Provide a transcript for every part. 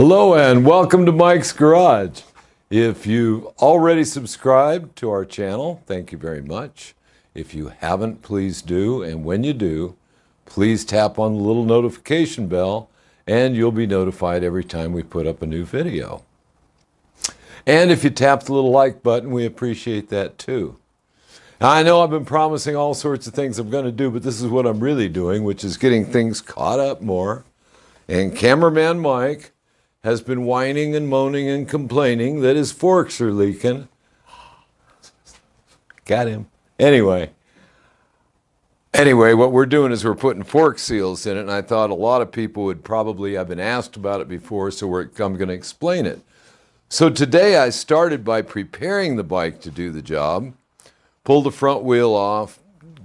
Hello and welcome to Mike's Garage. If you've already subscribed to our channel, thank you very much. If you haven't, please do. And when you do, please tap on the little notification bell and you'll be notified every time we put up a new video. And if you tap the little like button, we appreciate that too. Now, I know I've been promising all sorts of things I'm going to do, but this is what I'm really doing, which is getting things caught up more. And cameraman Mike has been whining and moaning and complaining that his forks are leaking. Got him. Anyway, what we're doing is we're putting fork seals in it, and I thought a lot of people would probably have been asked about it before, so I'm going to explain it. So today I started by preparing the bike to do the job, pulled the front wheel off,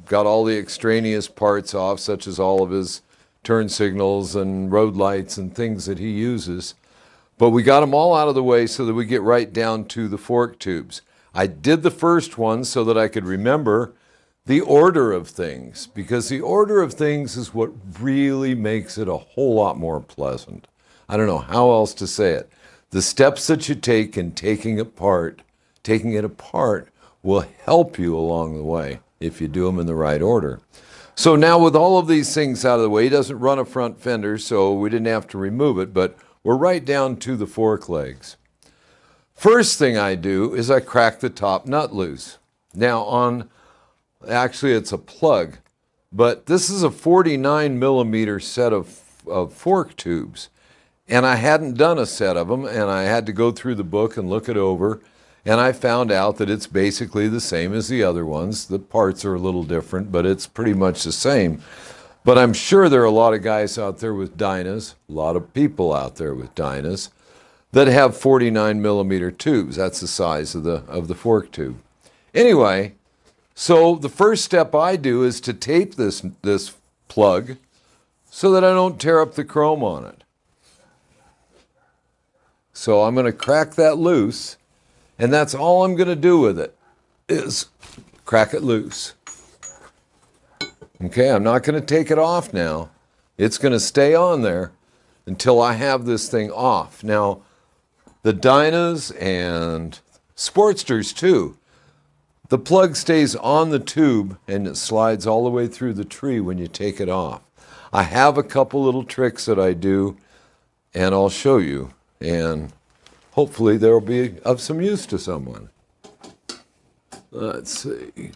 got all the extraneous parts off, such as all of his turn signals and road lights and things that he uses. But we got them all out of the way so that we get right down to the fork tubes. I did the first one so that I could remember the order of things, because the order of things is what really makes it a whole lot more pleasant. I don't know how else to say it. The steps that you take in taking it apart will help you along the way if you do them in the right order. So now with all of these things out of the way, he doesn't run a front fender, so we didn't have to remove it, but we're right down to the fork legs. First thing I do is I crack the top nut loose. Now actually it's a plug, but this is a 49 millimeter set of fork tubes. And I hadn't done a set of them, and I had to go through the book and look it over, and I found out that it's basically the same as the other ones. The parts are a little different, but it's pretty much the same. But I'm sure there are a lot of guys out there with Dynas, a lot of people out there with Dynas, that have 49 millimeter tubes. That's the size of the fork tube. Anyway, so the first step I do is to tape this plug so that I don't tear up the chrome on it. So I'm going to crack that loose, and that's all I'm going to do with it, is crack it loose. Okay, I'm not going to take it off now. It's going to stay on there until I have this thing off. Now, the Dynas and Sportsters too, the plug stays on the tube and it slides all the way through the tree when you take it off. I have a couple little tricks that I do, and I'll show you, and hopefully they'll be of some use to someone. Let's see.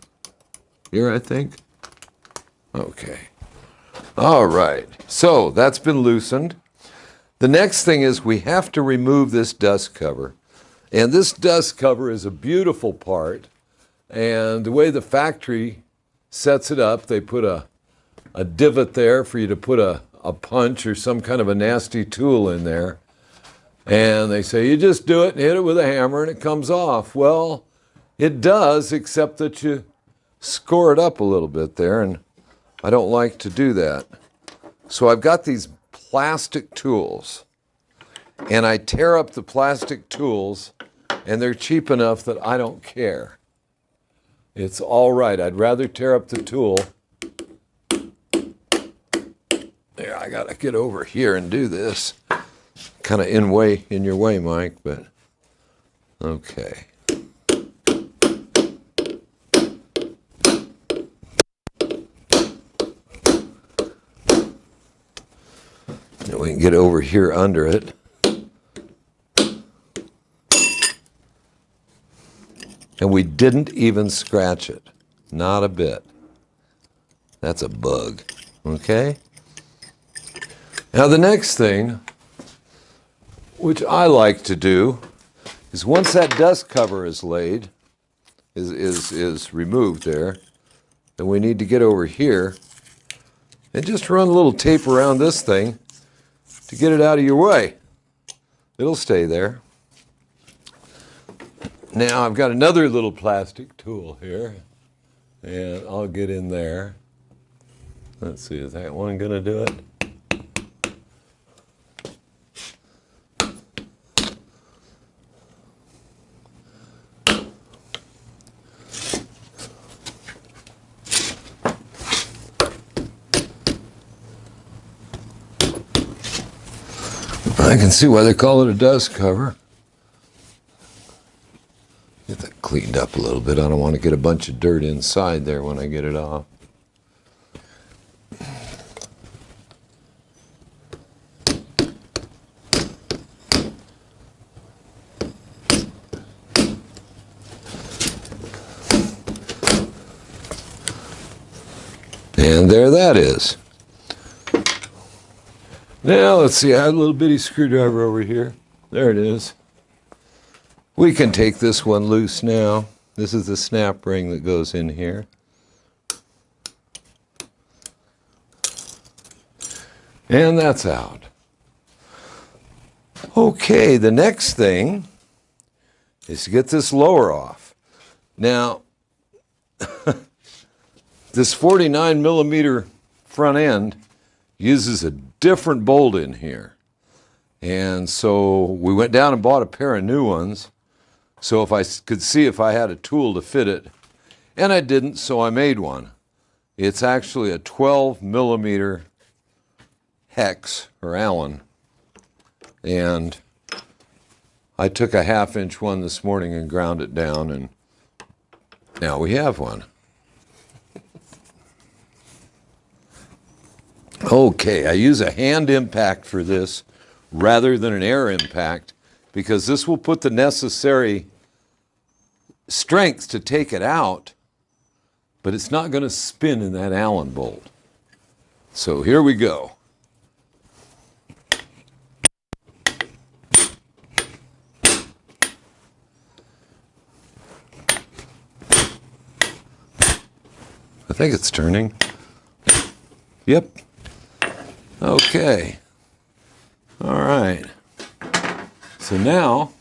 Here, I think. Okay. All right. So that's been loosened. The next thing is we have to remove this dust cover. And this dust cover is a beautiful part. And the way the factory sets it up, they put a divot there for you to put a punch or some kind of a nasty tool in there. And they say, you just do it and hit it with a hammer and it comes off. Well, it does, except that you score it up a little bit there, and I don't like to do that. So I've got these plastic tools, and I tear up the plastic tools, and they're cheap enough that I don't care. It's all right. I'd rather tear up the tool. There, I got to get over here and do this. Kind of in your way, Mike, but okay. Now we can get over here under it. And we didn't even scratch it. Not a bit. That's a bug. Okay? Now the next thing, which I like to do, is once that dust cover is laid, is removed there, then we need to get over here and just run a little tape around this thing to get it out of your way. It'll stay there. Now I've got another little plastic tool here, and I'll get in there. Let's see, is that one going to do it? I can see why they call it a dust cover. Get that cleaned up a little bit. I don't want to get a bunch of dirt inside there when I get it off. And there that is. Now let's see, I had a little bitty screwdriver over here. There it is. We can take this one loose now. This is the snap ring that goes in here. And that's out. Okay, the next thing is to get this lower off. Now, this 49 millimeter front end uses a different bolt in here. And so we went down and bought a pair of new ones. So if I could see if I had a tool to fit it, and I didn't, so I made one. It's actually a 12 millimeter hex or Allen. And I took a 1/2 inch one this morning and ground it down, and now we have one. Okay, I use a hand impact for this rather than an air impact because this will put the necessary strength to take it out, but it's not going to spin in that Allen bolt. So here we go. I think it's turning. Yep. Okay. All right. So now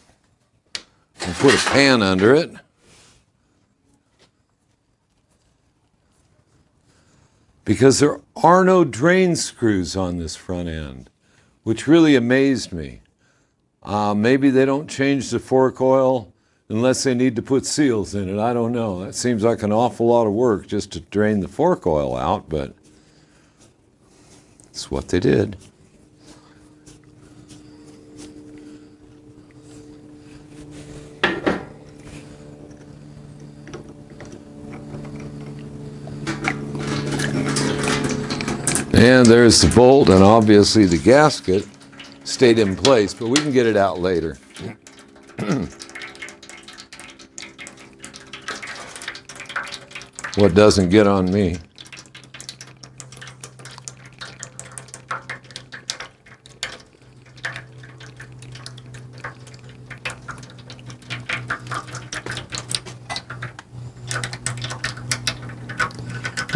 we'll put a pan under it. Because there are no drain screws on this front end, which really amazed me. Maybe they don't change the fork oil unless they need to put seals in it. I don't know. That seems like an awful lot of work just to drain the fork oil out, but it's what they did. And there's the bolt, and obviously the gasket stayed in place, but we can get it out later. What doesn't get on me?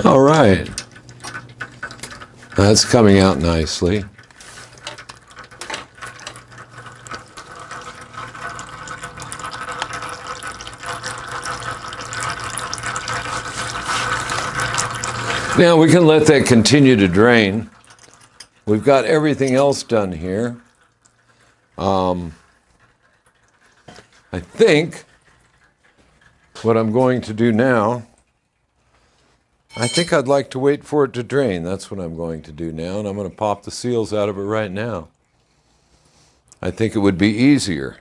All right. That's coming out nicely. Now we can let that continue to drain. We've got everything else done here. I think what I'm going to do now, I think I'd like to wait for it to drain. That's what I'm going to do now, and I'm going to pop the seals out of it right now. I think it would be easier.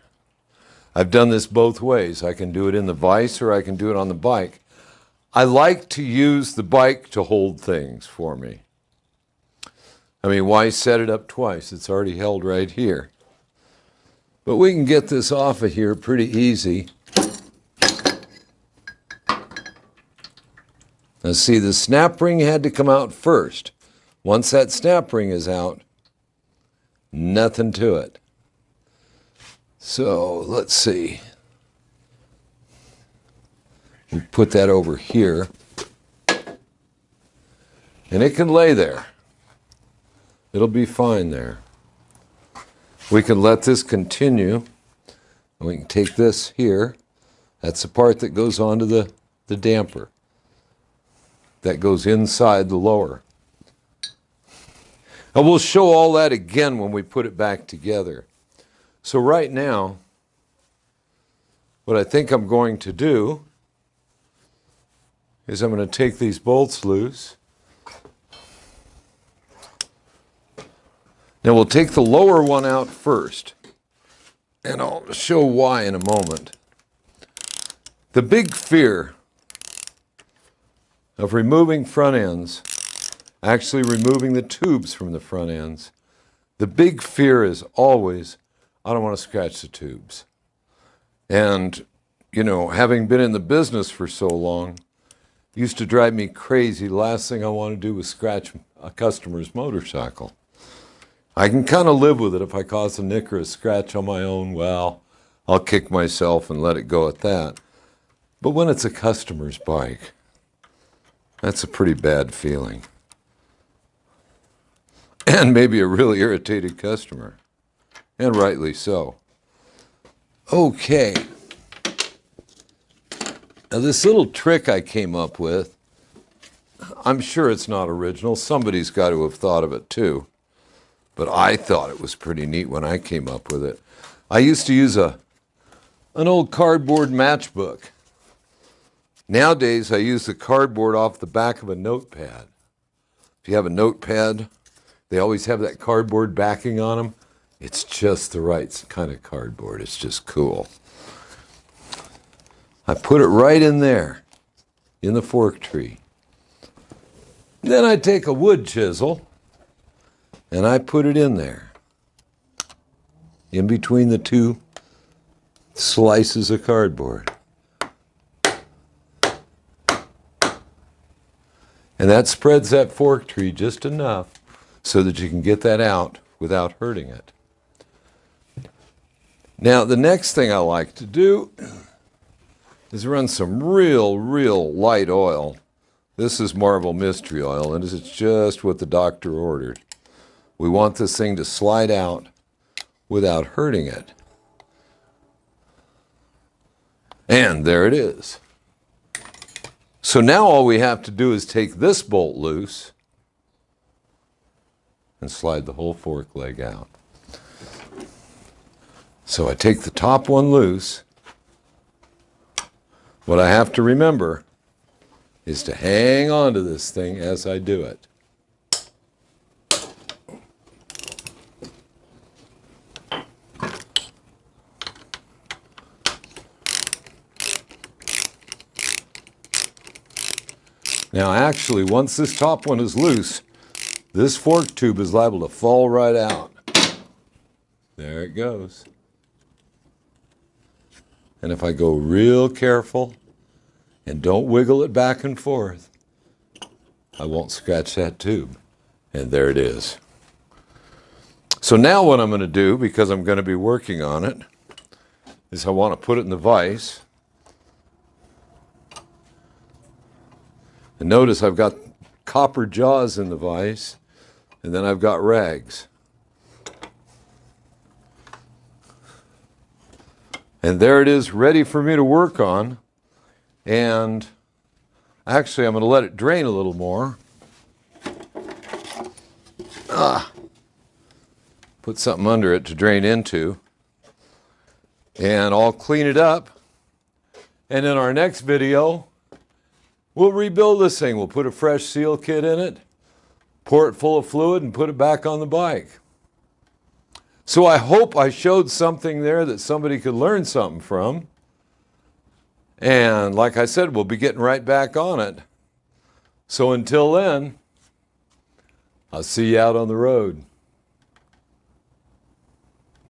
I've done this both ways. I can do it in the vise or I can do it on the bike. I like to use the bike to hold things for me. I mean, why set it up twice? It's already held right here. But we can get this off of here pretty easy. Now see, the snap ring had to come out first. Once that snap ring is out, nothing to it. So let's see. We put that over here. And it can lay there. It'll be fine there. We can let this continue. And we can take this here. That's the part that goes onto the damper. That goes inside the lower. And we'll show all that again when we put it back together. So right now, what I think I'm going to do is I'm going to take these bolts loose. Now we'll take the lower one out first, and I'll show why in a moment. The big fear of removing front ends, actually removing the tubes from the front ends, the big fear is always, I don't want to scratch the tubes. And, you know, having been in the business for so long, it used to drive me crazy. The last thing I want to do was scratch a customer's motorcycle. I can kind of live with it. If I cause a nick or a scratch on my own, well, I'll kick myself and let it go at that. But when it's a customer's bike, that's a pretty bad feeling. And maybe a really irritated customer. And rightly so. Okay. Now this little trick I came up with, I'm sure it's not original. Somebody's got to have thought of it too. But I thought it was pretty neat when I came up with it. I used to use an old cardboard matchbook. Nowadays, I use the cardboard off the back of a notepad. If you have a notepad, they always have that cardboard backing on them. It's just the right kind of cardboard. It's just cool. I put it right in there, in the fork tree. Then I take a wood chisel, and I put it in there, in between the two slices of cardboard. And that spreads that fork tree just enough so that you can get that out without hurting it. Now, the next thing I like to do is run some real light oil. This is Marvel Mystery Oil, and it's just what the doctor ordered. We want this thing to slide out without hurting it. And there it is. So now all we have to do is take this bolt loose and slide the whole fork leg out. So I take the top one loose. What I have to remember is to hang on to this thing as I do it. Now actually, once this top one is loose, this fork tube is liable to fall right out. There it goes. And if I go real careful and don't wiggle it back and forth, I won't scratch that tube. And there it is. So now what I'm going to do, because I'm going to be working on it, is I want to put it in the vise. And notice I've got copper jaws in the vise, and then I've got rags. And there it is, ready for me to work on. And actually, I'm going to let it drain a little more. Put something under it to drain into. And I'll clean it up. And in our next video, we'll rebuild this thing. We'll put a fresh seal kit in it, pour it full of fluid, and put it back on the bike. So I hope I showed something there that somebody could learn something from. And like I said, we'll be getting right back on it. So until then, I'll see you out on the road.